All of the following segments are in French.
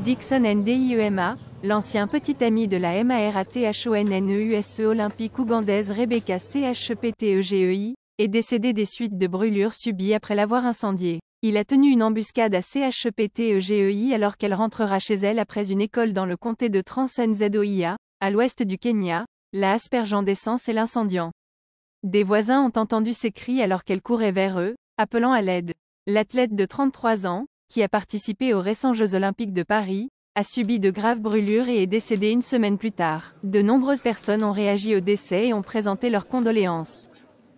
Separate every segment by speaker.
Speaker 1: Dixon Ndiema, l'ancien petit ami de la marathonneuse olympique ougandaise Rebecca Cheptegei, est décédé des suites de brûlures subies après l'avoir incendiée. Il a tenu une embuscade à Cheptegei alors qu'elle rentrera chez elle après une école dans le comté de Trans-Nzoia, à l'ouest du Kenya, la aspergeant d'essence et l'incendiant. Des voisins ont entendu ses cris alors qu'elle courait vers eux, appelant à l'aide. L'athlète de 33 ans, qui a participé aux récents Jeux Olympiques de Paris, a subi de graves brûlures et est décédé une semaine plus tard. De nombreuses personnes ont réagi au décès et ont présenté leurs condoléances.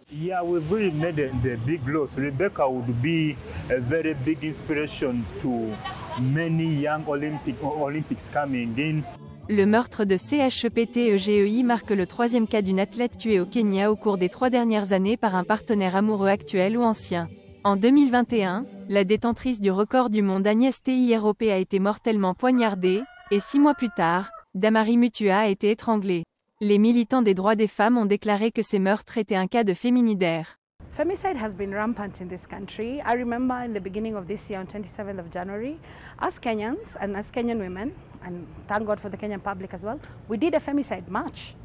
Speaker 2: Yeah, we've really made the big loss. Rebecca would be a very big inspiration to many young Olympics coming in.
Speaker 1: Le meurtre de Cheptegei marque le troisième cas d'une athlète tuée au Kenya au cours des 3 dernières années par un partenaire amoureux actuel ou ancien. En 2021, la détentrice du record du monde Agnès Tirop a été mortellement poignardée, et 6 mois plus tard, Damari Mutua a été étranglée. Les militants des droits des femmes ont déclaré que ces meurtres étaient un cas de féminidaire.
Speaker 3: Femicide has been rampant in this country. I remember in the beginning of this year, on 27th of January, as Kenyans and as Kenyan women, and thank God for the Kenyan public as well, we did a femicide march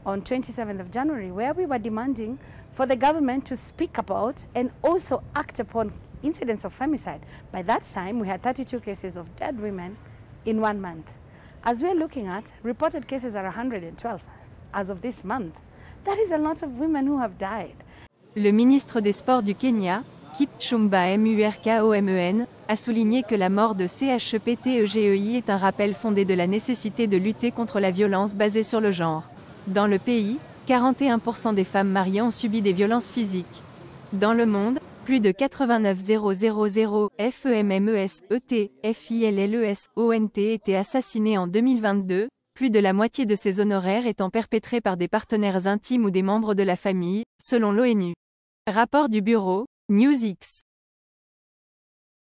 Speaker 3: on 27th of January where we were demanding for the government to speak about and also act upon incidents of femicide. By that time, we had 32 cases of dead women in 1 month. As we're looking at, reported cases are 112 as of this month. That is a lot of women who have died.
Speaker 1: Le ministre des Sports du Kenya, Kipchumba Murkomen, a souligné que la mort de Cheptegei est un rappel fondé de la nécessité de lutter contre la violence basée sur le genre. Dans le pays, 41% des femmes mariées ont subi des violences physiques. Dans le monde, plus de 89 000 FEMMES étaient assassinés en 2022, plus de la moitié de ces honoraires étant perpétrés par des partenaires intimes ou des membres de la famille, selon l'ONU. Rapport du bureau, NewsX.